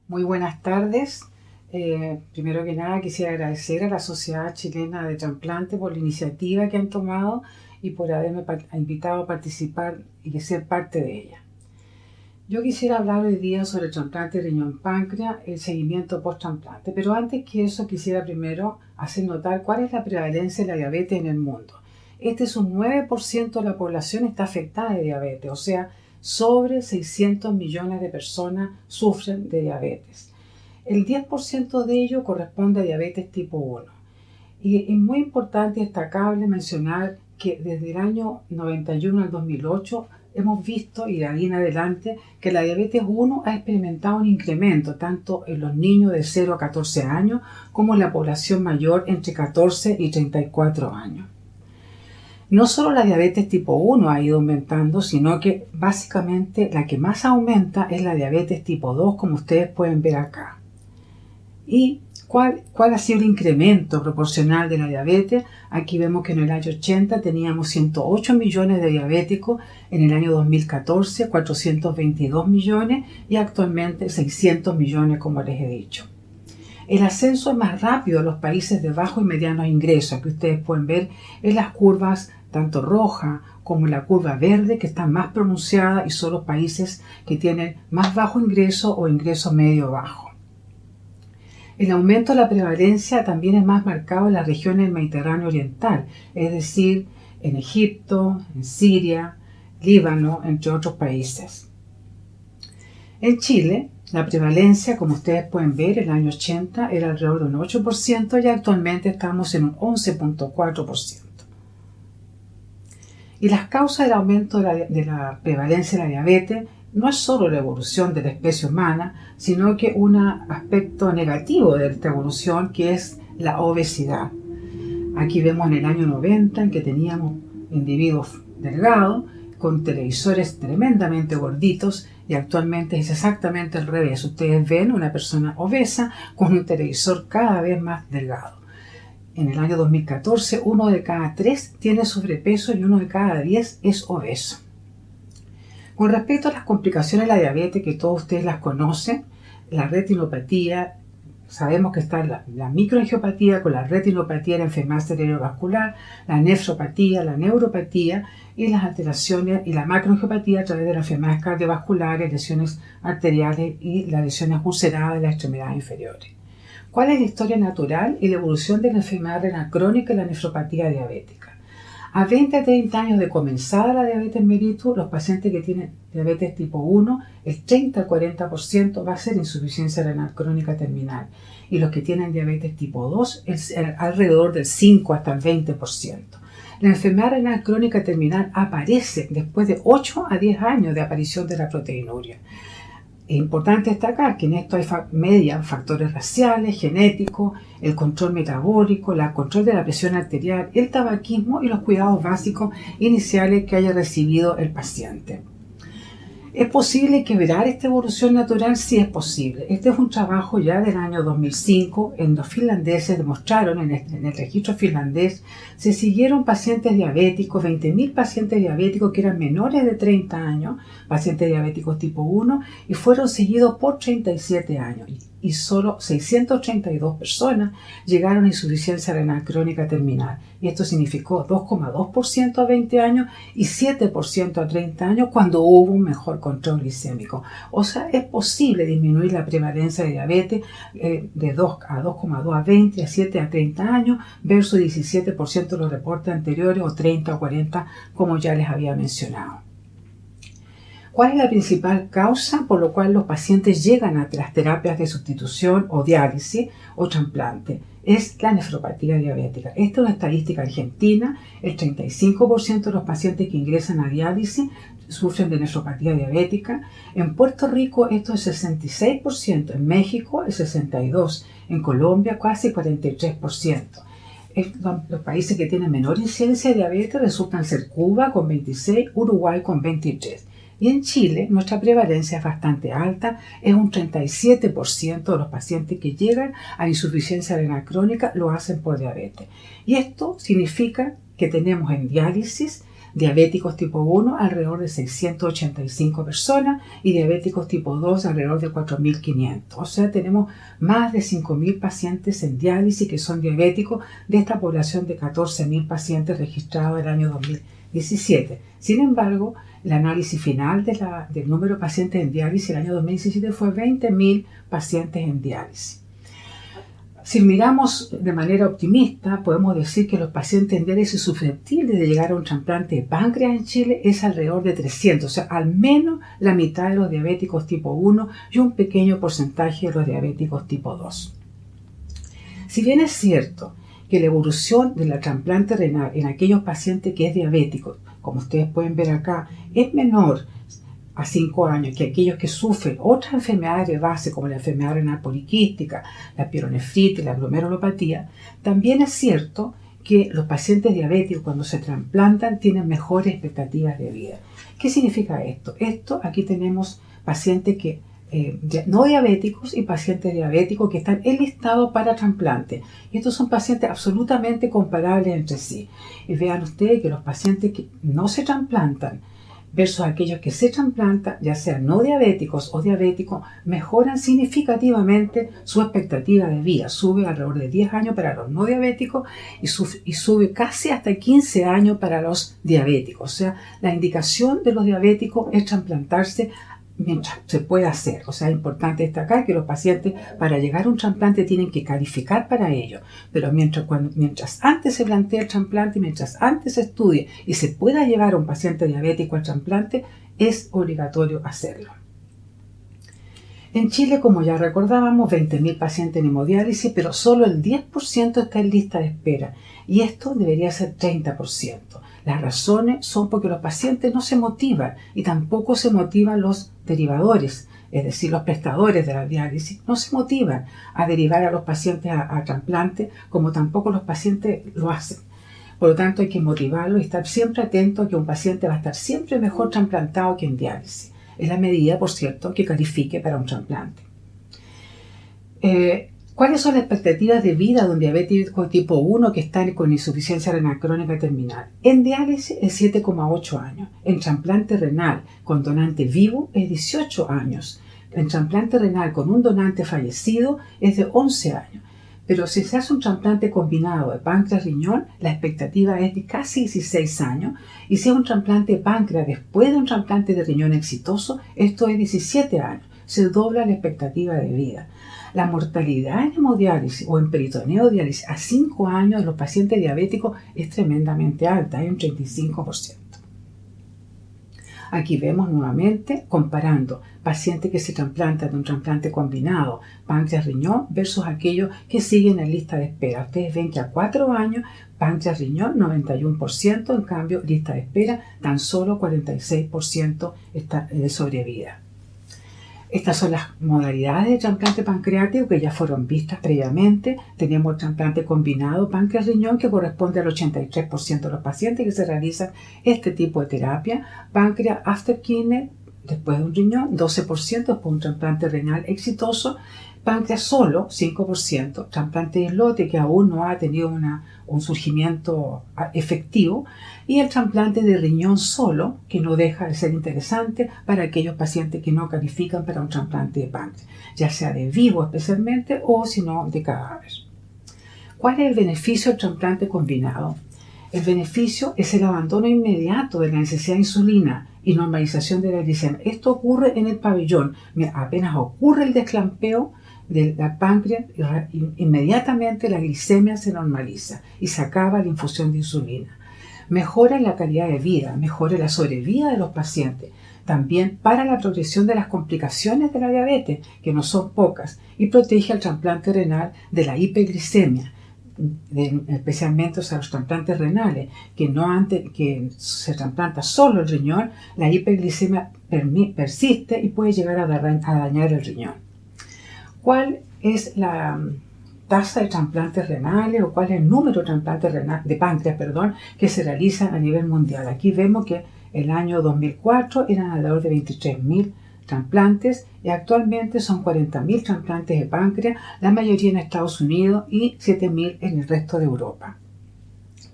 Muy buenas tardes. Primero que nada quisiera agradecer a la Sociedad Chilena de Trasplante por la iniciativa que han tomado y por haberme invitado a participar y ser parte de ella. Yo quisiera hablar hoy día sobre el trasplante de riñón-páncreas, el seguimiento post-trasplante, pero antes que eso quisiera primero hacer notar cuál es la prevalencia de la diabetes en el mundo. Este es un 9% de la población está afectada de diabetes, o sea, sobre 600 millones de personas sufren de diabetes. El 10% de ello corresponde a diabetes tipo 1. Y es muy importante y destacable mencionar que desde el año 91 al 2008 hemos visto, y de ahí en adelante, que la diabetes 1 ha experimentado un incremento tanto en los niños de 0 a 14 años como en la población mayor entre 14 y 34 años. No solo la diabetes tipo 1 ha ido aumentando, sino que básicamente la que más aumenta es la diabetes tipo 2, como ustedes pueden ver acá. ¿Y cuál ha sido el incremento proporcional de la diabetes? Aquí vemos que en el año 80 teníamos 108 millones de diabéticos, en el año 2014 422 millones y actualmente 600 millones, como les he dicho. El ascenso es más rápido en los países de bajo y medianos ingresos, que ustedes pueden ver en las curvas tanto roja como la curva verde, que están más pronunciadas y son los países que tienen más bajo ingreso o ingreso medio bajo. El aumento de la prevalencia también es más marcado en las regiones del Mediterráneo Oriental, es decir, en Egipto, en Siria, Líbano, entre otros países. En Chile, la prevalencia, como ustedes pueden ver, en el año 80 era alrededor de un 8% y actualmente estamos en un 11.4%. Y las causas del aumento de la prevalencia de la diabetes no es solo la evolución de la especie humana, sino que un aspecto negativo de esta evolución, que es la obesidad. Aquí vemos en el año 90 en que teníamos individuos delgados con televisores tremendamente gorditos y actualmente es exactamente al revés. Ustedes ven una persona obesa con un televisor cada vez más delgado. En el año 2014, 1 de cada 3 tiene sobrepeso y 1 de cada 10 es obeso. Con respecto a las complicaciones de la diabetes, que todos ustedes las conocen, la retinopatía, sabemos que está la microangiopatía con la retinopatía, la enfermedad cerebrovascular, la nefropatía, la neuropatía y las alteraciones y la macroangiopatía a través de las enfermedades cardiovasculares, lesiones arteriales y las lesiones ulceradas de las extremidades inferiores. ¿Cuál es la historia natural y la evolución de la enfermedad renal crónica y la nefropatía diabética? A 20 a 30 años de comenzada la diabetes mellitus, los pacientes que tienen diabetes tipo 1, el 30 al 40% va a ser insuficiencia renal crónica terminal. Y los que tienen diabetes tipo 2, es alrededor del 5 hasta el 20%. La enfermedad renal crónica terminal aparece después de 8 a 10 años de aparición de la proteinuria. Es importante destacar que en esto median factores raciales, genéticos, el control metabólico, el control de la presión arterial, el tabaquismo y los cuidados básicos iniciales que haya recibido el paciente. ¿Es posible quebrar esta evolución natural? Sí, es posible. Este es un trabajo ya del año 2005, en los finlandeses demostraron, en el registro finlandés, se siguieron pacientes diabéticos, 20.000 pacientes diabéticos que eran menores de 30 años, pacientes diabéticos tipo 1, y fueron seguidos por 37 años. Y solo 632 personas llegaron a insuficiencia renal crónica terminal. Y esto significó 2,2% a 20 años y 7% a 30 años cuando hubo un mejor control glicémico. O sea, es posible disminuir la prevalencia de diabetes de 2 a 2,2 a 20, a 7 a 30 años versus 17% de los reportes anteriores o 30 o 40 como ya les había mencionado. ¿Cuál es la principal causa por lo cual los pacientes llegan a las terapias de sustitución o diálisis o trasplante? Es la nefropatía diabética. Esta es una estadística argentina. El 35% de los pacientes que ingresan a diálisis sufren de nefropatía diabética. En Puerto Rico esto es 66%, en México el 62%, en Colombia casi 43%. Los países que tienen menor incidencia de diabetes resultan ser Cuba con 26%, Uruguay con 23%. Y en Chile nuestra prevalencia es bastante alta, es un 37% de los pacientes que llegan a insuficiencia renal crónica lo hacen por diabetes. Y esto significa que tenemos en diálisis diabéticos tipo 1 alrededor de 685 personas y diabéticos tipo 2 alrededor de 4.500. O sea, tenemos más de 5.000 pacientes en diálisis que son diabéticos de esta población de 14.000 pacientes registrados el año 2017. Sin embargo, el análisis final del número de pacientes en diálisis el año 2017 fue 20.000 pacientes en diálisis. Si miramos de manera optimista, podemos decir que los pacientes en diálisis susceptibles de llegar a un trasplante de páncreas en Chile es alrededor de 300, o sea, al menos la mitad de los diabéticos tipo 1 y un pequeño porcentaje de los diabéticos tipo 2. Si bien es cierto que la evolución del trasplante renal en aquellos pacientes que es diabético, como ustedes pueden ver acá, es menor a 5 años que aquellos que sufren otras enfermedades de base como la enfermedad renal poliquística, la pielonefritis, la glomerulopatía, también es cierto que los pacientes diabéticos cuando se trasplantan tienen mejores expectativas de vida. ¿Qué significa esto? Aquí tenemos pacientes que no diabéticos y pacientes diabéticos que están enlistados para trasplante. Y estos son pacientes absolutamente comparables entre sí. Y vean ustedes que los pacientes que no se trasplantan versus aquellos que se trasplantan, ya sean no diabéticos o diabéticos, mejoran significativamente su expectativa de vida. Sube alrededor de 10 años para los no diabéticos y sube casi hasta 15 años para los diabéticos. O sea, la indicación de los diabéticos es trasplantarse mientras se pueda hacer. O sea, es importante destacar que los pacientes para llegar a un trasplante tienen que calificar para ello, pero mientras antes se plantee el trasplante, mientras antes se estudie y se pueda llevar a un paciente diabético al trasplante, es obligatorio hacerlo. En Chile, como ya recordábamos, 20.000 pacientes en hemodiálisis, pero solo el 10% está en lista de espera, y esto debería ser 30%. Las razones son porque los pacientes no se motivan y tampoco se motivan los derivadores, es decir, los prestadores de la diálisis, no se motivan a derivar a los pacientes a trasplante como tampoco los pacientes lo hacen. Por lo tanto, hay que motivarlo y estar siempre atento a que un paciente va a estar siempre mejor trasplantado que en diálisis. Es la medida, por cierto, que califique para un trasplante. ¿Cuáles son las expectativas de vida de un diabético tipo 1 que está con insuficiencia renal crónica terminal? En diálisis es 7,8 años. En trasplante renal con donante vivo es 18 años. En trasplante renal con un donante fallecido es de 11 años. Pero si se hace un trasplante combinado de páncreas-riñón, la expectativa es de casi 16 años. Y si es un trasplante de páncreas después de un trasplante de riñón exitoso, esto es 17 años. Se dobla la expectativa de vida. La mortalidad en hemodiálisis o en peritoneodiálisis a 5 años de los pacientes diabéticos es tremendamente alta, hay un 35%. Aquí vemos nuevamente comparando pacientes que se trasplantan de un trasplante combinado páncreas-riñón versus aquellos que siguen en lista de espera. Ustedes ven que a 4 años páncreas-riñón 91%, en cambio lista de espera tan solo 46% está de sobrevida. Estas son las modalidades de trasplante pancreático que ya fueron vistas previamente. Tenemos el trasplante combinado páncreas-riñón que corresponde al 83% de los pacientes que se realizan este tipo de terapia. Páncreas after kidney, después de un riñón, 12% después de un trasplante renal exitoso. Páncreas solo, 5%. Trasplante de islote que aún no ha tenido un surgimiento efectivo. Y el trasplante de riñón solo, que no deja de ser interesante para aquellos pacientes que no califican para un trasplante de páncreas, ya sea de vivo especialmente o si no de cadáver. ¿Cuál es el beneficio del trasplante combinado? El beneficio es el abandono inmediato de la necesidad de insulina y normalización de la glicemia. Esto ocurre en el pabellón. Apenas ocurre el desclampeo de la páncreas, inmediatamente la glicemia se normaliza y se acaba la infusión de insulina. Mejora la calidad de vida, mejora la sobrevida de los pacientes, también para la progresión de las complicaciones de la diabetes, que no son pocas, y protege al trasplante renal de la hiperglicemia, especialmente los trasplantes renales, que se trasplanta solo el riñón, la hiperglicemia persiste y puede llegar a dañar el riñón. ¿Cuál es la tasa de trasplantes renales o cuál es el número de trasplantes de páncreas, que se realizan a nivel mundial? Aquí vemos que el año 2004 eran alrededor de 23.000 trasplantes y actualmente son 40.000 trasplantes de páncreas, la mayoría en Estados Unidos y 7.000 en el resto de Europa.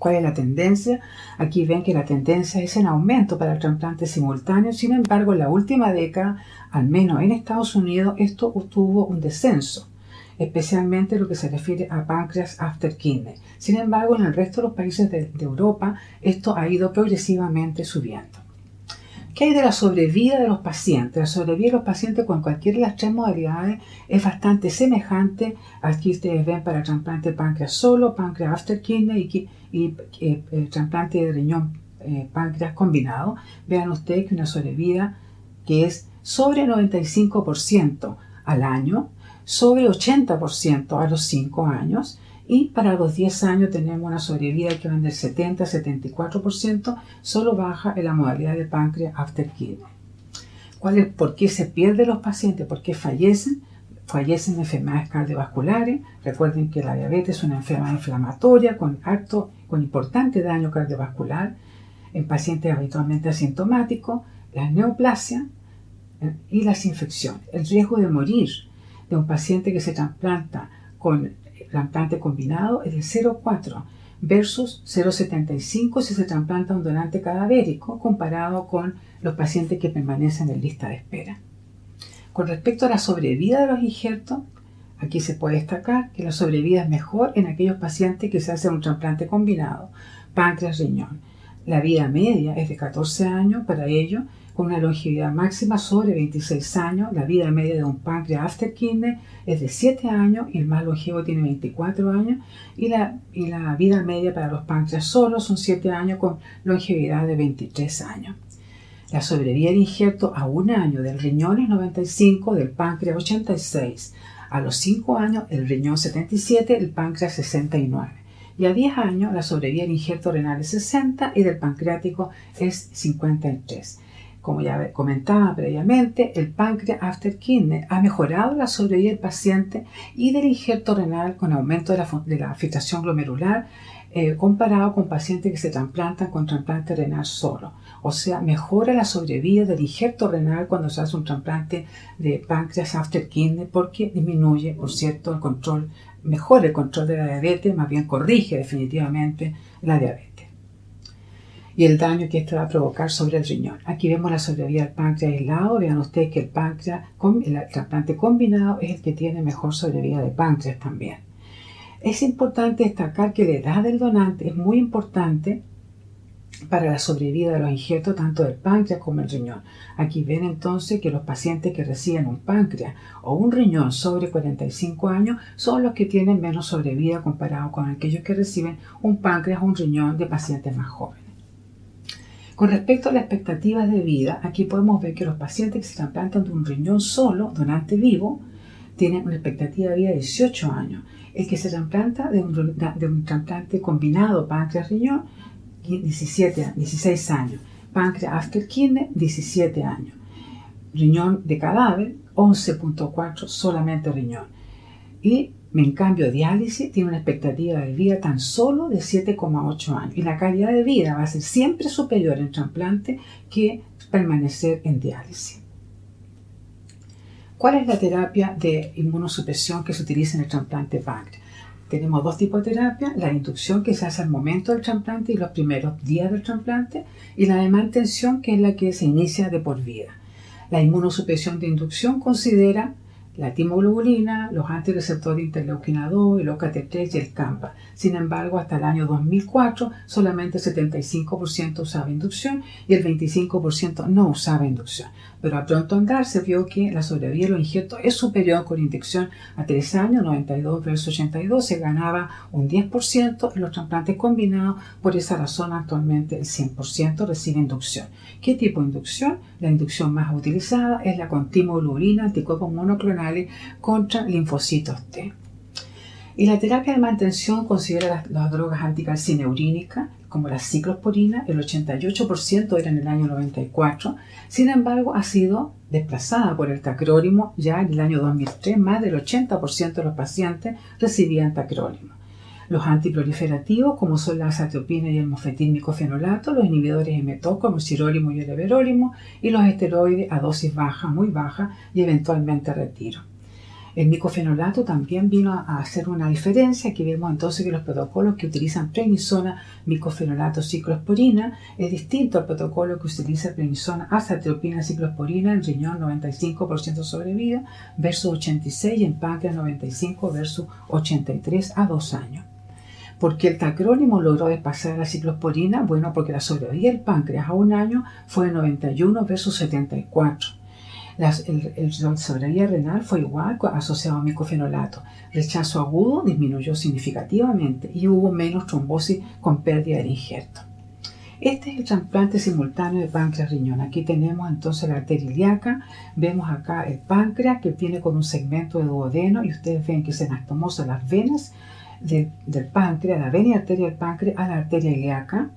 ¿Cuál es la tendencia? Aquí ven que la tendencia es en aumento para el trasplante simultáneo. Sin embargo, en la última década, al menos en Estados Unidos, esto tuvo un descenso, especialmente lo que se refiere a páncreas after kidney. Sin embargo, en el resto de los países de Europa, esto ha ido progresivamente subiendo. ¿Qué hay de la sobrevida de los pacientes? La sobrevida de los pacientes con cualquiera de las tres modalidades es bastante semejante. Aquí ustedes ven para el trasplante de páncreas solo, páncreas after kidney y el trasplante de riñón páncreas combinado. Vean ustedes que una sobrevida que es sobre 95% al año, sobre 80% a los 5 años, y para los 10 años tenemos una sobrevida que va del 70 a 74%, solo baja en la modalidad de páncreas after kidney. ¿Por qué se pierden los pacientes? ¿Por qué fallecen? Fallecen de enfermedades cardiovasculares. Recuerden que la diabetes es una enfermedad inflamatoria con importante daño cardiovascular en pacientes habitualmente asintomáticos, la neoplasia y las infecciones. El riesgo de morir de un paciente que se trasplanta con trasplante combinado es de 0,4 versus 0,75 si se trasplanta un donante cadavérico comparado con los pacientes que permanecen en lista de espera. Con respecto a la sobrevida de los injertos, aquí se puede destacar que la sobrevida es mejor en aquellos pacientes que se hacen un trasplante combinado, páncreas-riñón. La vida media es de 14 años para ello, con una longevidad máxima sobre 26 años. La vida media de un páncreas after kidney es de 7 años y el más longevo tiene 24 años. Y la vida media para los páncreas solos son 7 años con longevidad de 23 años. La sobrevida del injerto a 1 año del riñón es 95, del páncreas 86. A los 5 años el riñón 77, el páncreas 69. Y a 10 años la sobrevida del injerto renal es 60 y del pancreático es 53. Como ya comentaba previamente, el páncreas after kidney ha mejorado la sobrevida del paciente y del injerto renal con aumento de la filtración glomerular comparado con pacientes que se trasplantan con trasplante renal solo. O sea, mejora la sobrevida del injerto renal cuando se hace un trasplante de páncreas after kidney porque disminuye, por cierto, mejora el control de la diabetes, más bien corrige definitivamente la diabetes y el daño que esto va a provocar sobre el riñón. Aquí vemos la sobrevida del páncreas aislado. Vean ustedes que el trasplante combinado es el que tiene mejor sobrevida de páncreas también. Es importante destacar que la edad del donante es muy importante para la sobrevida de los injertos tanto del páncreas como del riñón. Aquí ven entonces que los pacientes que reciben un páncreas o un riñón sobre 45 años son los que tienen menos sobrevida comparado con aquellos que reciben un páncreas o un riñón de pacientes más jóvenes. Con respecto a las expectativas de vida, aquí podemos ver que los pacientes que se trasplantan de un riñón solo, donante vivo, tienen una expectativa de vida de 18 años. El que se trasplanta de un trasplante combinado páncreas-riñón, 16 años. Páncreas after kidney, 17 años. Riñón de cadáver, 11.4 solamente riñón. Y en cambio, diálisis tiene una expectativa de vida tan solo de 7,8 años. Y la calidad de vida va a ser siempre superior en trasplante que permanecer en diálisis. ¿Cuál es la terapia de inmunosupresión que se utiliza en el trasplante páncreas? Tenemos dos tipos de terapia: la inducción que se hace al momento del trasplante y los primeros días del trasplante, y la de mantención, que es la que se inicia de por vida. La inmunosupresión de inducción considera la timoglobulina, los antirreceptores interleuquina 2, el OKT3 y el CAMPA. Sin embargo, hasta el año 2004 solamente el 75% usaba inducción y el 25% no usaba inducción. Pero a pronto andar se vio que la sobrevida de los injertos es superior con inducción a 3 años, 92 versus 82, se ganaba un 10% en los trasplantes combinados. Por esa razón actualmente el 100% recibe inducción. ¿Qué tipo de inducción? La inducción más utilizada es la con timoglobulina, anticuerpos monoclonales contra linfocitos T. Y la terapia de mantención considera las drogas anticalcineurínicas, como la ciclosporina. El 88% era en el año 94. Sin embargo, ha sido desplazada por el tacrólimo. Ya en el año 2003, más del 80% de los pacientes recibían tacrólimo. Los antiproliferativos, como son la azathioprina y el mofetil-micofenolato, los inhibidores mTOR, como el sirólimo y el everólimo, y los esteroides a dosis baja, muy baja, y eventualmente retiro. El micofenolato también vino a hacer una diferencia. Aquí vemos entonces que los protocolos que utilizan prednisona, micofenolato, ciclosporina es distinto al protocolo que utiliza prednisona, azathioprina, ciclosporina en riñón 95% sobrevida versus 86 y en páncreas 95 versus 83 a 2 años. ¿Por qué el tacrólimo logró desplazar a la ciclosporina? Bueno, porque la sobrevida del páncreas a 1 año fue de 91 versus 74. La sobrevida renal fue igual asociado a micofenolato. Rechazo agudo disminuyó significativamente y hubo menos trombosis con pérdida del injerto. Este es el trasplante simultáneo de páncreas-riñón. Aquí tenemos entonces la arteria ilíaca. Vemos acá el páncreas que viene con un segmento de duodeno y ustedes ven que se anastomosan las venas del páncreas, la vena y arteria del páncreas a la arteria ilíaca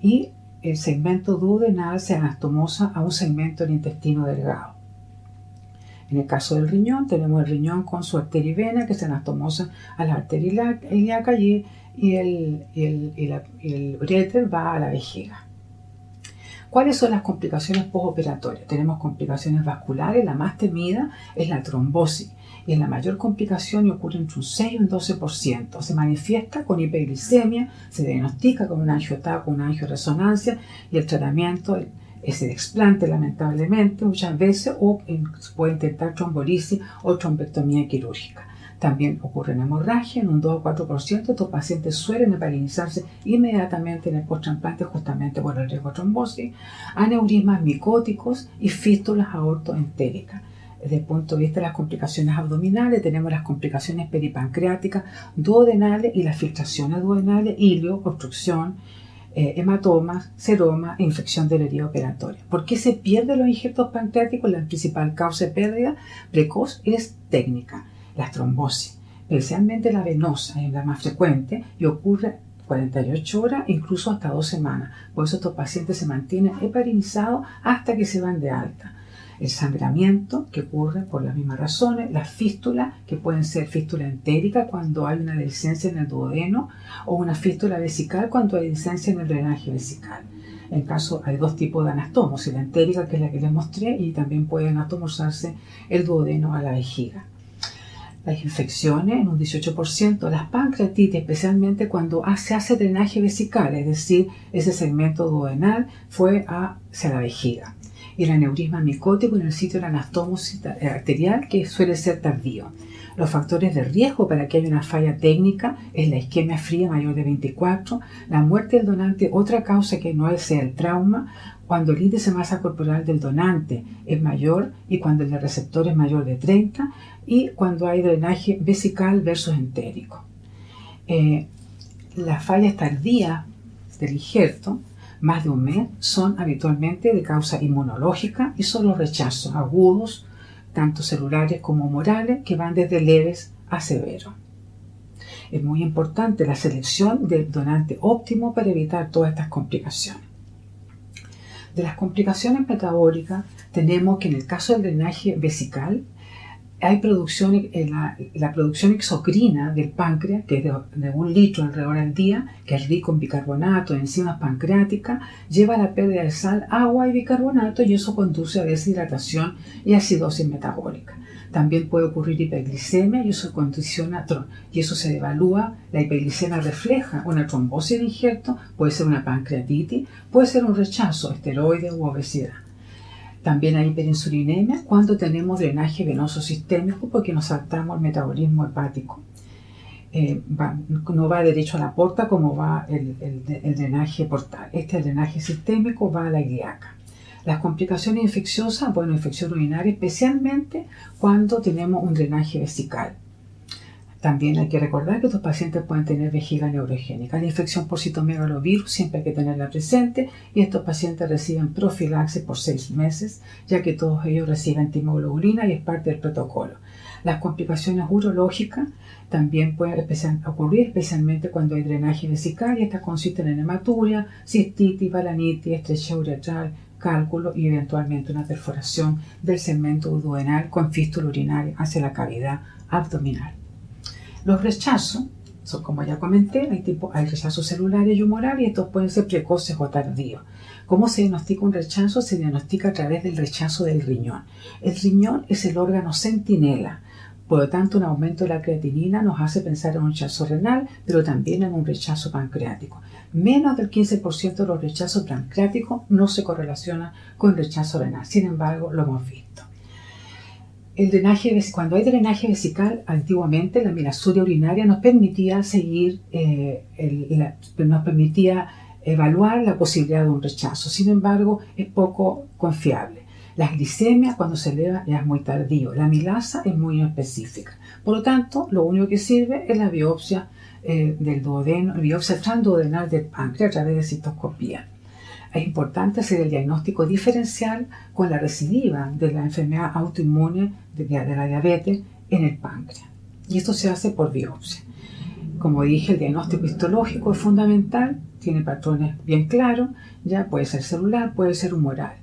y el segmento duodenal se anastomosa a un segmento del intestino delgado. En el caso del riñón, tenemos el riñón con su arteria y vena que se anastomosa a la arteria ilíaca y el uréter va a la vejiga. ¿Cuáles son las complicaciones postoperatorias? Tenemos complicaciones vasculares, la más temida es la trombosis y es la mayor complicación y ocurre entre un 6 y un 12%. Se manifiesta con hiperglicemia, se diagnostica con un angiotaco, una angioresonancia y el tratamiento es el explante lamentablemente muchas veces o se puede intentar trombolisis o trombectomía quirúrgica. También ocurre en hemorragia, en un 2 o 4%. Estos pacientes suelen heparinizarse inmediatamente en el posttrasplante justamente por el riesgo de trombosis, aneurismas micóticos y fístulas aortoentéricas. Desde el punto de vista de las complicaciones abdominales, tenemos las complicaciones peripancreáticas, duodenales y las filtraciones duodenales, ilio, obstrucción, hematomas, seroma e infección de la herida operatoria. ¿Por qué se pierden los injertos pancreáticos? La principal causa de pérdida precoz es técnica, la trombosis, especialmente la venosa es la más frecuente y ocurre 48 horas, incluso hasta 2 semanas. Por eso estos pacientes se mantienen heparinizados hasta que se van de alta. El sangramiento que ocurre por las mismas razones, las fístulas que pueden ser fístula entérica cuando hay una dehiscencia en el duodeno o una fístula vesical cuando hay dehiscencia en el drenaje vesical. En caso hay 2 tipos de anastomosis, la entérica que es la que les mostré y también puede anatomosarse el duodeno a la vejiga. Las infecciones en un 18%, las pancreatitis especialmente cuando se hace drenaje vesical, es decir, ese segmento duodenal fue hacia la vejiga. Y el aneurisma micótico en el sitio de la anastomosis arterial que suele ser tardío. Los factores de riesgo para que haya una falla técnica es la isquemia fría mayor de 24, la muerte del donante, otra causa que no sea el trauma, cuando el índice de masa corporal del donante es mayor y cuando el del receptor es mayor de 30 y cuando hay drenaje vesical versus entérico. Las fallas tardías del injerto, más de un mes, son habitualmente de causa inmunológica y son los rechazos agudos, tanto celulares como humorales, que van desde leves a severos. Es muy importante la selección del donante óptimo para evitar todas estas complicaciones. De las complicaciones metabólicas, tenemos que en el caso del drenaje vesical, hay producción, la producción exocrina del páncreas, que es de 1 litro alrededor al día, que es rico en bicarbonato, enzimas pancreáticas, lleva a la pérdida de sal, agua y bicarbonato y eso conduce a deshidratación y acidosis metabólica. También puede ocurrir hiperglicemia y eso condiciona y eso se devalúa. La hiperglicemia refleja una trombosis de injerto, puede ser una pancreatitis, puede ser un rechazo, esteroides u obesidad. También hay hiperinsulinemia cuando tenemos drenaje venoso sistémico porque nos saltamos el metabolismo hepático. No va derecho a la porta como va el drenaje portal. Este drenaje sistémico va a la ilíaca. Las complicaciones infecciosas, bueno, infección urinaria, especialmente cuando tenemos un drenaje vesical. También hay que recordar que estos pacientes pueden tener vejiga neurogénica. La infección por citomegalovirus siempre hay que tenerla presente y estos pacientes reciben profilaxis por 6 meses, ya que todos ellos reciben timoglobulina y es parte del protocolo. Las complicaciones urológicas también pueden ocurrir especialmente cuando hay drenaje vesical y estas consisten en hematuria, cistitis, balanitis, estrechez uretral, cálculo y eventualmente una perforación del segmento duodenal con fístula urinaria hacia la cavidad abdominal. Los rechazos son, como ya comenté, hay rechazos celulares y humorales y estos pueden ser precoces o tardíos. ¿Cómo se diagnostica un rechazo? Se diagnostica a través del rechazo del riñón. El riñón es el órgano centinela Por lo tanto, un aumento de la creatinina nos hace pensar en un rechazo renal, pero también en un rechazo pancreático. Menos del 15% de los rechazos pancreáticos no se correlaciona con rechazo renal. Sin embargo, lo hemos visto. Cuando hay drenaje vesical, antiguamente la milasuria urinaria nos permitía evaluar la posibilidad de un rechazo. Sin embargo, es poco confiable. La glicemia, cuando se eleva, ya es muy tardío. La milasa es muy específica. Por lo tanto, lo único que sirve es la biopsia del duodeno, la biopsia transduodenal del páncreas a través de citoscopía. Es importante hacer el diagnóstico diferencial con la recidiva de la enfermedad autoinmune de la diabetes en el páncreas. Y esto se hace por biopsia. Como dije, el diagnóstico histológico es fundamental, tiene patrones bien claros, ya puede ser celular, puede ser humoral.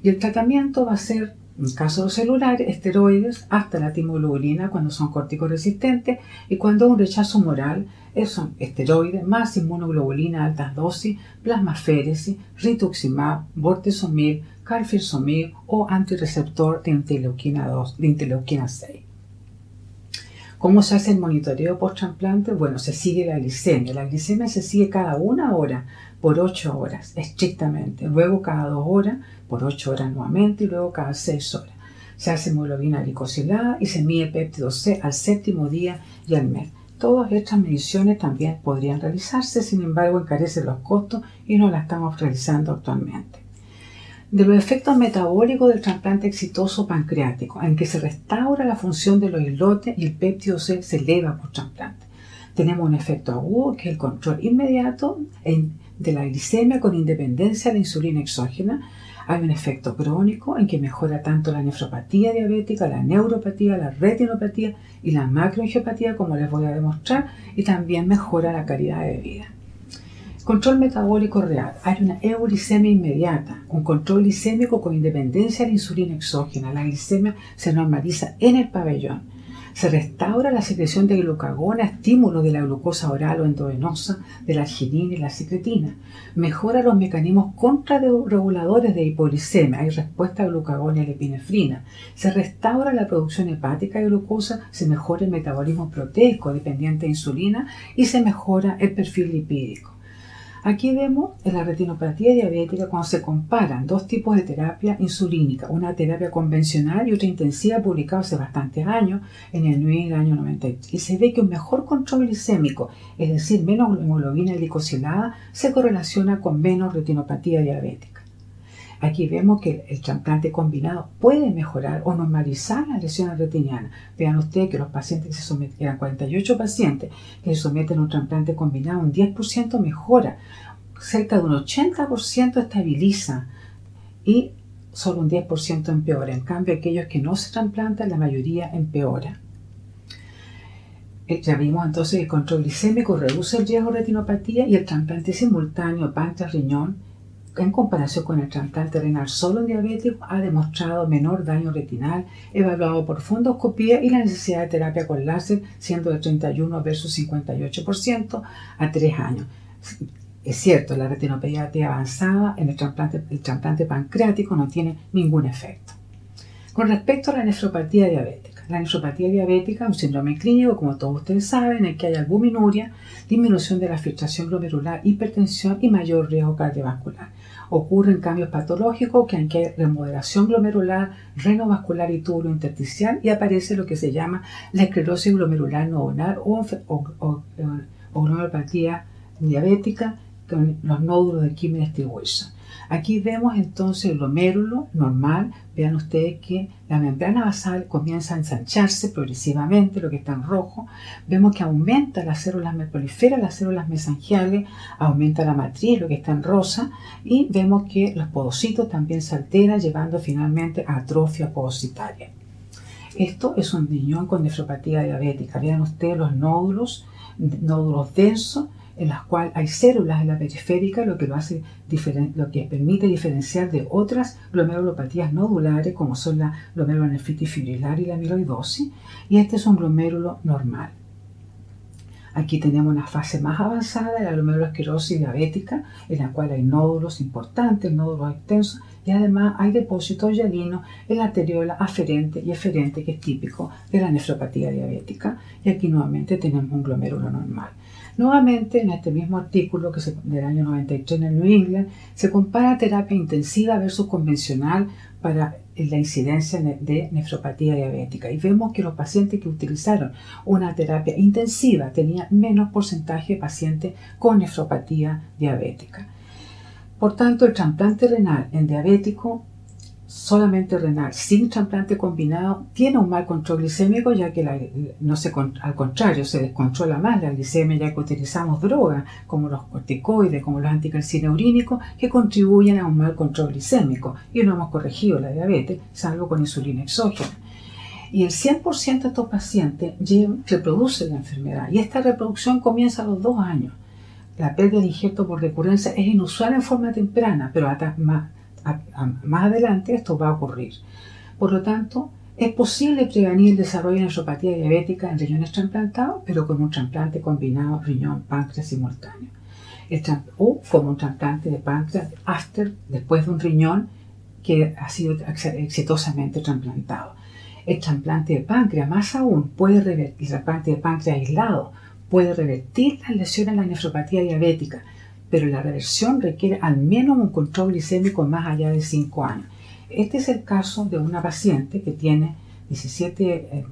Y el tratamiento va a ser, en caso de celulares, esteroides hasta la timoglobulina cuando son corticoresistentes, y cuando un rechazo humoral son esteroides más inmunoglobulina a altas dosis, plasmaféresis, rituximab, bortezomib, carfilzomib o antirreceptor de interleuquina 6. ¿Cómo se hace el monitoreo post-trasplante? Bueno, se sigue la glicemia. La glicemia se sigue cada 1 hora por 8 horas, estrictamente. Luego cada 2 horas por 8 horas nuevamente y luego cada 6 horas. Se hace hemoglobina glicosilada y se mide péptido C al 7º día y al mes. Todas estas mediciones también podrían realizarse, sin embargo encarecen los costos y no las estamos realizando actualmente. De los efectos metabólicos del trasplante exitoso pancreático, en que se restaura la función de los islotes y el péptido C se eleva por trasplante. Tenemos un efecto agudo, que es el control inmediato de la glicemia con independencia de la insulina exógena. Hay un efecto crónico en que mejora tanto la nefropatía diabética, la neuropatía, la retinopatía y la macroangiopatía, como les voy a demostrar, y también mejora la calidad de vida. Control metabólico real. Hay una euglicemia inmediata, un control glicémico con independencia de la insulina exógena. La glicemia se normaliza en el pabellón. Se restaura la secreción de glucagón a estímulo de la glucosa oral o endovenosa, de la arginina y la secretina. Mejora los mecanismos contrarreguladores de hipoglicemia. Hay respuesta a glucagón y a la epinefrina. Se restaura la producción hepática de glucosa, se mejora el metabolismo proteico dependiente de insulina y se mejora el perfil lipídico. Aquí vemos en la retinopatía diabética cuando se comparan dos tipos de terapia insulínica, una terapia convencional y otra intensiva, publicada hace bastantes años en el New England año 93. Y se ve que un mejor control glicémico, es decir, menos hemoglobina glicosilada, se correlaciona con menos retinopatía diabética. Aquí vemos que el trasplante combinado puede mejorar o normalizar las lesiones retinianas. Vean ustedes que los pacientes que se someten, eran 48 pacientes que se someten a un trasplante combinado, un 10% mejora, cerca de un 80% estabiliza y solo un 10% empeora. En cambio, aquellos que no se trasplantan, la mayoría empeora. Ya vimos entonces que el control glicémico reduce el riesgo de retinopatía y el trasplante simultáneo páncreas-riñón, en comparación con el trasplante renal solo en diabéticos, ha demostrado menor daño retinal, evaluado por fundoscopía, y la necesidad de terapia con láser siendo de 31 versus 58% a 3 años. Es cierto, la retinopatía avanzada en el trasplante pancreático no tiene ningún efecto. Con respecto a la nefropatía diabética. La nefropatía diabética es un síndrome clínico, como todos ustedes saben, en el que hay albuminuria, disminución de la filtración glomerular, hipertensión y mayor riesgo cardiovascular. Ocurren cambios patológicos que hay remodelación glomerular, renovascular y túbulo intersticial, y aparece lo que se llama la esclerosis glomerular nodular o glomerulopatía diabética con los nódulos de Kimmel-Steve-Wilson. Aquí vemos entonces el glomérulo normal. Vean ustedes que la membrana basal comienza a ensancharse progresivamente, lo que está en rojo. Vemos que aumenta las células, proliferan las células mesangiales, aumenta la matriz, lo que está en rosa, y vemos que los podocitos también se alteran, llevando finalmente a atrofia podocitaria. Esto es un riñón con nefropatía diabética. Vean ustedes los nódulos densos, en las cuales hay células en la periférica, lo que permite diferenciar de otras glomerulopatías nodulares, como son la glomerulonefritis fibrilar y la amiloidosis, y este es un glomérulo normal. Aquí tenemos una fase más avanzada de la glomerulosclerosis diabética, en la cual hay nódulos importantes, nódulos extensos, y además hay depósitos hialinos en la arteriola aferente y eferente, que es típico de la nefropatía diabética, y aquí nuevamente tenemos un glomérulo normal. Nuevamente, en este mismo artículo del año 93 en el New England, se compara terapia intensiva versus convencional para la incidencia de nefropatía diabética, y vemos que los pacientes que utilizaron una terapia intensiva tenían menos porcentaje de pacientes con nefropatía diabética. Por tanto, el trasplante renal en diabético, solamente renal, sin trasplante combinado, tiene un mal control glicémico, ya que al contrario, se descontrola más la glicemia, ya que utilizamos drogas como los corticoides, como los anticalcineurínicos, que contribuyen a un mal control glicémico, y no hemos corregido la diabetes, salvo con insulina exógena. Y el 100% de estos pacientes reproducen la enfermedad, y esta reproducción comienza a los 2 años. La pérdida de injerto por recurrencia es inusual en forma temprana, pero más adelante esto va a ocurrir. Por lo tanto, es posible prevenir el desarrollo de nefropatía diabética en riñones trasplantados, pero con un trasplante combinado riñón-páncreas simultáneo. O como un trasplante de páncreas después de un riñón que ha sido exitosamente trasplantado. El trasplante de páncreas, más aún, el trasplante de páncreas aislado puede revertir las lesiones en la nefropatía diabética, pero la reversión requiere al menos un control glicémico más allá de 5 años. Este es el caso de una paciente que tiene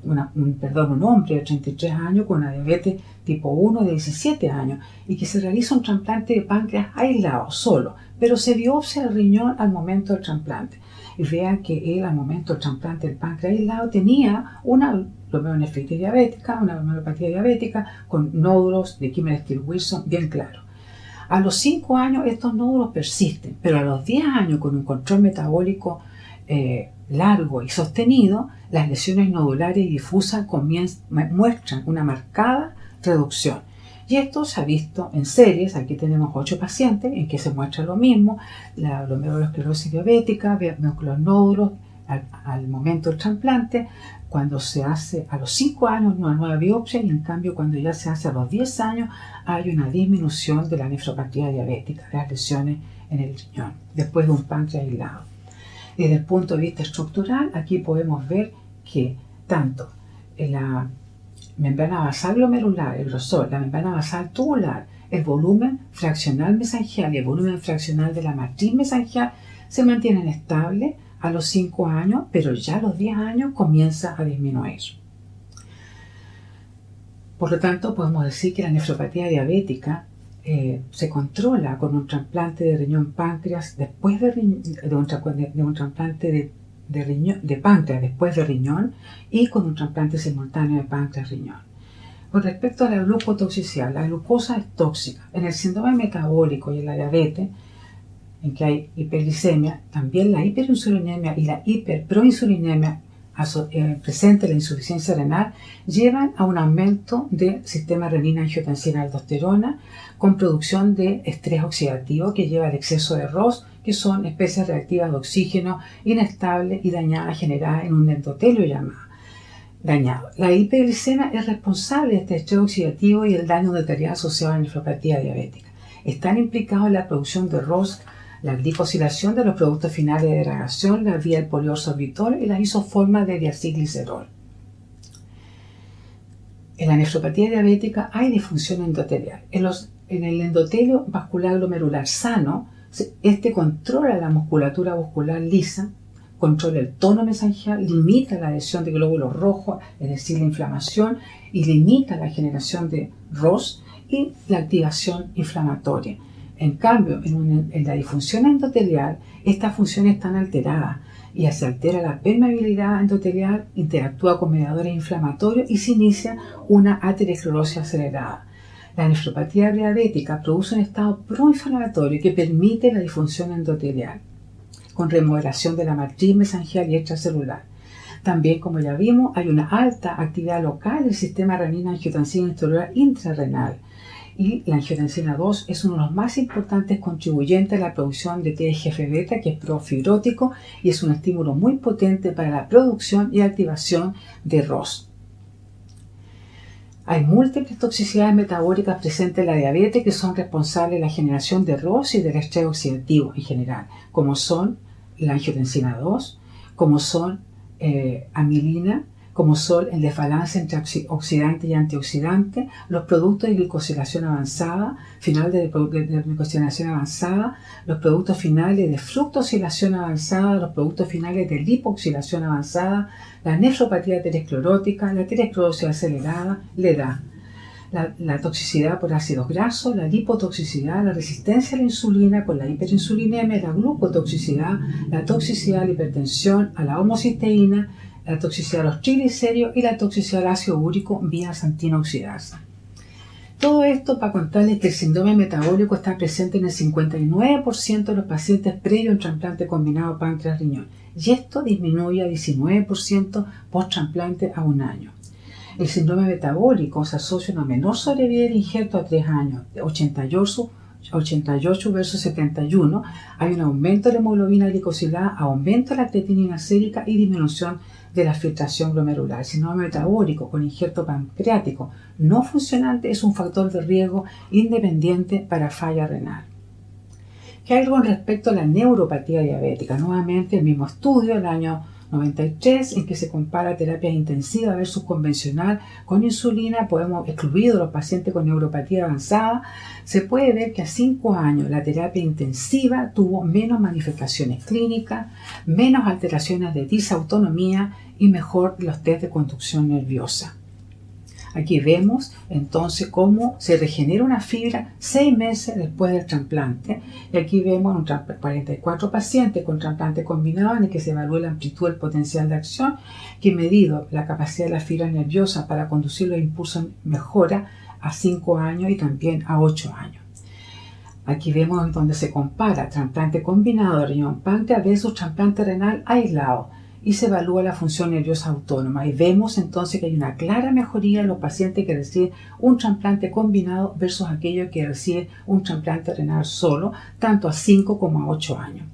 un hombre de 33 años con una diabetes tipo 1 de 17 años y que se realiza un trasplante de páncreas aislado, solo, pero se biopsia el riñón al momento del trasplante. Y vean que él, al momento del trasplante del páncreas aislado, tenía una glomerulonefritis diabética, una glomerulopatía diabética con nódulos de Kimmel-Steel-Wilson bien claros. A los 5 años estos nódulos persisten, pero a los 10 años, con un control metabólico largo y sostenido, las lesiones nodulares y difusas muestran una marcada reducción. Y esto se ha visto en series. Aquí tenemos 8 pacientes en que se muestra lo mismo: la glomerulosclerosis diabética, vemos los nódulos al momento del trasplante, cuando se hace a los 5 años una nueva biopsia, y en cambio cuando ya se hace a los 10 años hay una disminución de la nefropatía diabética, de las lesiones en el riñón, después de un páncreas aislado. Desde el punto de vista estructural, aquí podemos ver que tanto en la membrana basal glomerular, el grosor, la membrana basal tubular, el volumen fraccional mesangial y el volumen fraccional de la matriz mesangial se mantienen estables a los 5 años, pero ya a los 10 años comienza a disminuir. Por lo tanto, podemos decir que la nefropatía diabética se controla con un trasplante de riñón-páncreas después de un trasplante de páncreas después de riñón, y con un trasplante simultáneo de páncreas-riñón. Con respecto a la glucotoxicidad, la glucosa es tóxica. En el síndrome metabólico y en la diabetes, en que hay hiperglicemia, también la hiperinsulinemia y la hiperproinsulinemia presente en la insuficiencia renal llevan a un aumento del sistema renina-angiotensina-aldosterona, con producción de estrés oxidativo que lleva al exceso de ROS, que son especies reactivas de oxígeno inestables y dañadas, generadas en un endotelio dañado. La hiperglicemia es responsable de este estrés oxidativo y el daño endotelial asociado a la nefropatía diabética. Están implicados en la producción de ROS, la glicosilación de los productos finales de degradación, la vía del poliorsorbitol y las isoformas de diacilglicerol. En la nefropatía diabética hay disfunción endotelial. En el endotelio vascular glomerular sano, este controla la musculatura muscular lisa, controla el tono mesangial, limita la adhesión de glóbulos rojos, es decir, la inflamación, y limita la generación de ROS y la activación inflamatoria. En cambio, en la disfunción endotelial, estas funciones están alteradas y se altera la permeabilidad endotelial, interactúa con mediadores inflamatorios y se inicia una aterosclerosis acelerada. La nefropatía diabética produce un estado proinflamatorio que permite la disfunción endotelial, con remodelación de la matriz mesangial y extracelular. También, como ya vimos, hay una alta actividad local del sistema renina-angiotensina intrarrenal, y la angiotensina 2 es uno de los más importantes contribuyentes a la producción de TGF-beta, que es profibrótico y es un estímulo muy potente para la producción y activación de ROS. Hay múltiples toxicidades metabólicas presentes en la diabetes que son responsables de la generación de ROS y del estrés oxidativo en general, como son la angiotensina 2, como son amilina, como son el desbalance entre oxidante y antioxidante, los productos de glicosilación avanzada, final de glicosilación avanzada, los productos finales de fructosilación avanzada, los productos finales de lipoxilación avanzada, la nefropatía aterosclerótica, la aterosclerosis acelerada, la edad, la toxicidad por ácidos grasos, la lipotoxicidad, la resistencia a la insulina con la hiperinsulinemia, la glucotoxicidad, la toxicidad a la hipertensión, a la homocisteína, la toxicidad a los triglicéridos y la toxicidad al ácido úrico vía santina oxidasa. Todo esto para contarles que el síndrome metabólico está presente en el 59% de los pacientes previos a un trasplante combinado páncreas-riñón y esto disminuye a 19% post-trasplante a 1 año. El síndrome metabólico se asocia a una menor sobrevida de injerto a 3 años, de 88 versus 71, hay un aumento de la hemoglobina glicosilada, aumento de la creatinina sérica y disminución de la filtración glomerular. El síndrome metabólico con injerto pancreático no funcionante es un factor de riesgo independiente para falla renal. ¿Qué hay con respecto a la neuropatía diabética? Nuevamente el mismo estudio del año 93 en que se compara terapia intensiva versus convencional con insulina, podemos excluir a los pacientes con neuropatía avanzada, se puede ver que a 5 años la terapia intensiva tuvo menos manifestaciones clínicas, menos alteraciones de disautonomía y mejor los test de conducción nerviosa. Aquí vemos entonces cómo se regenera una fibra 6 meses después del trasplante. Y aquí vemos 44 pacientes con trasplante combinado en el que se evalúa la amplitud del potencial de acción, que medido la capacidad de la fibra nerviosa para conducir los impulsos mejora a 5 años y también a 8 años. Aquí vemos donde se compara trasplante combinado de riñón-páncreas versus trasplante renal aislado y se evalúa la función nerviosa autónoma y vemos entonces que hay una clara mejoría en los pacientes que reciben un trasplante combinado versus aquellos que reciben un trasplante renal solo, tanto a 5 como a 8 años.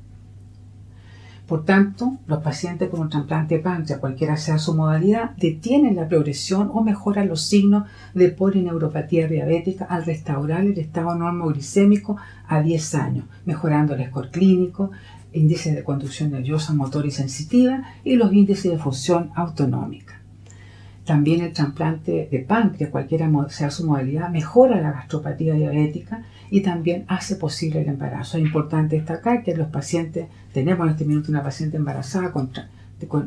Por tanto, los pacientes con un trasplante de páncreas, cualquiera sea su modalidad, detienen la progresión o mejoran los signos de polineuropatía diabética al restaurar el estado normoglicémico a 10 años, mejorando el score clínico, índices de conducción nerviosa, motor y sensitiva y los índices de función autonómica. También el trasplante de páncreas, cualquiera sea su modalidad, mejora la gastropatía diabética y también hace posible el embarazo. Es importante destacar que los pacientes, tenemos en este minuto una paciente embarazada con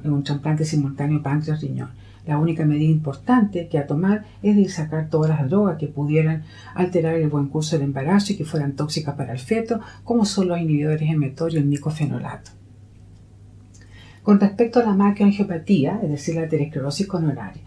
un trasplante simultáneo páncreas-riñón. La única medida importante que a tomar es de sacar todas las drogas que pudieran alterar el buen curso del embarazo y que fueran tóxicas para el feto, como son los inhibidores mTOR y el micofenolato. Con respecto a la macroangiopatía, es decir, la aterosclerosis coronaria,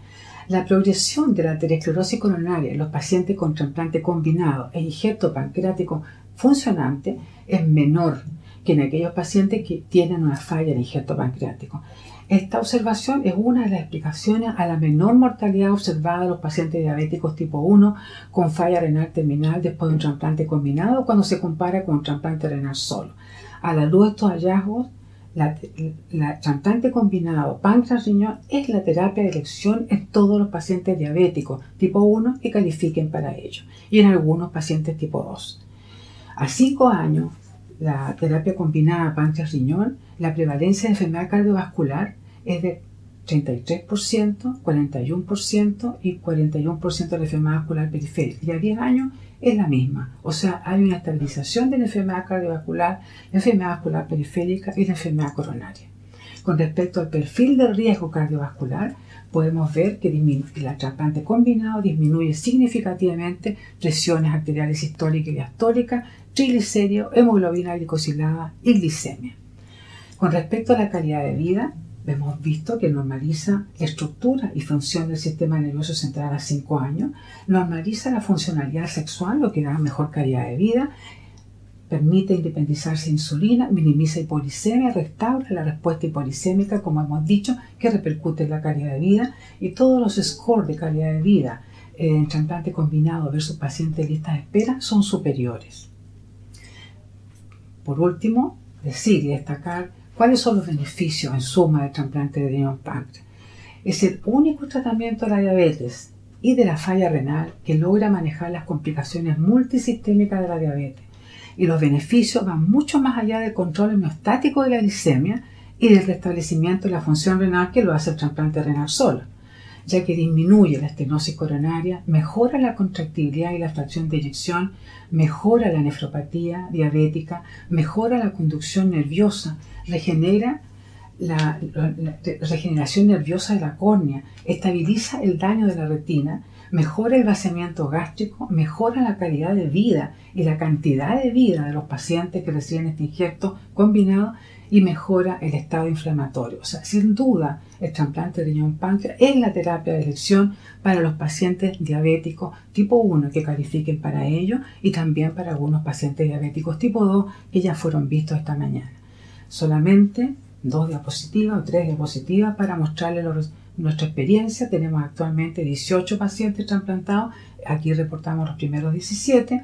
la progresión de la aterosclerosis coronaria en los pacientes con trasplante combinado e injerto pancreático funcionante es menor que en aquellos pacientes que tienen una falla en injerto pancreático. Esta observación es una de las explicaciones a la menor mortalidad observada en los pacientes diabéticos tipo 1 con falla renal terminal después de un trasplante combinado cuando se compara con un trasplante renal solo. A la luz de estos hallazgos, la trasplante combinado páncreas-riñón es la terapia de elección en todos los pacientes diabéticos tipo 1 que califiquen para ello y en algunos pacientes tipo 2. A 5 años, la terapia combinada páncreas-riñón, la prevalencia de enfermedad cardiovascular es de 33%, 41% y 41% de la enfermedad vascular periférica. Y a 10 años es la misma. O sea, hay una estabilización de la enfermedad cardiovascular, la enfermedad vascular periférica y la enfermedad coronaria. Con respecto al perfil de riesgo cardiovascular, podemos ver que el trasplante combinado disminuye significativamente presiones arteriales sistólicas y diastólicas, triglicéridos, hemoglobina glicosilada y glicemia. Con respecto a la calidad de vida, hemos visto que normaliza la estructura y función del sistema nervioso central a 5 años, normaliza la funcionalidad sexual, lo que da mejor calidad de vida, permite independizarse de insulina, minimiza hipoglicemia, restaura la respuesta hipoglicémica, como hemos dicho, que repercute en la calidad de vida, y todos los scores de calidad de vida en trasplante combinado versus pacientes de lista de espera son superiores. Por último, decir y destacar cuáles son los beneficios en suma del trasplante de riñón-páncreas. Es el único tratamiento de la diabetes y de la falla renal que logra manejar las complicaciones multisistémicas de la diabetes. y los beneficios van mucho más allá del control homeostático de la glicemia y del restablecimiento de la función renal que lo hace el trasplante renal solo, ya que disminuye la estenosis coronaria, mejora la contractibilidad y la fracción de eyección, mejora la nefropatía diabética, mejora la conducción nerviosa, regenera la regeneración nerviosa de la córnea, estabiliza el daño de la retina, mejora el vaciamiento gástrico, mejora la calidad de vida y la cantidad de vida de los pacientes que reciben este injerto combinado y mejora el estado inflamatorio. O sea, sin duda, el trasplante de riñón-páncreas es la terapia de elección para los pacientes diabéticos tipo 1 que califiquen para ello y también para algunos pacientes diabéticos tipo 2 que ya fueron vistos esta mañana. Solamente 2 diapositivas o 3 diapositivas para mostrarles nuestra experiencia. Tenemos actualmente 18 pacientes trasplantados. Aquí reportamos los primeros 17,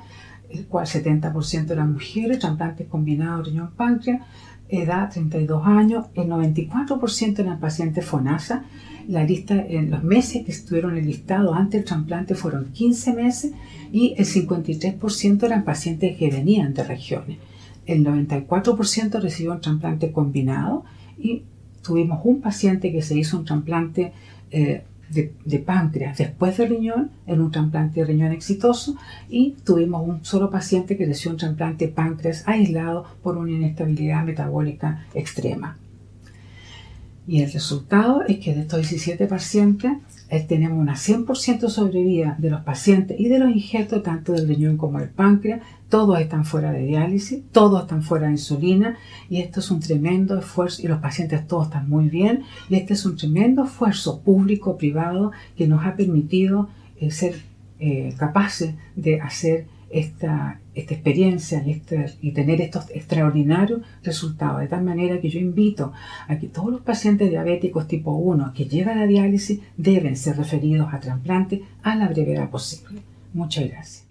el cual 70% eran mujeres, trasplantes combinados riñón-páncreas, edad 32 años, el 94% eran pacientes FONASA. La lista en los meses que estuvieron en el listado antes del trasplante fueron 15 meses y el 53% eran pacientes que venían de regiones. El 94% recibió un trasplante combinado y tuvimos un paciente que se hizo un trasplante de páncreas después de riñón, en un trasplante de riñón exitoso, y tuvimos un solo paciente que recibió un trasplante de páncreas aislado por una inestabilidad metabólica extrema. Y el resultado es que de estos 17 pacientes tenemos una 100% sobrevida de los pacientes y de los injertos, tanto del riñón como del páncreas. Todos están fuera de diálisis, todos están fuera de insulina, y esto es un tremendo esfuerzo, y los pacientes todos están muy bien, y este es un tremendo esfuerzo público-privado que nos ha permitido ser capaces de hacer esta experiencia y tener estos extraordinarios resultados. De tal manera que yo invito a que todos los pacientes diabéticos tipo 1 que llegan a diálisis deben ser referidos a trasplante a la brevedad posible. Muchas gracias.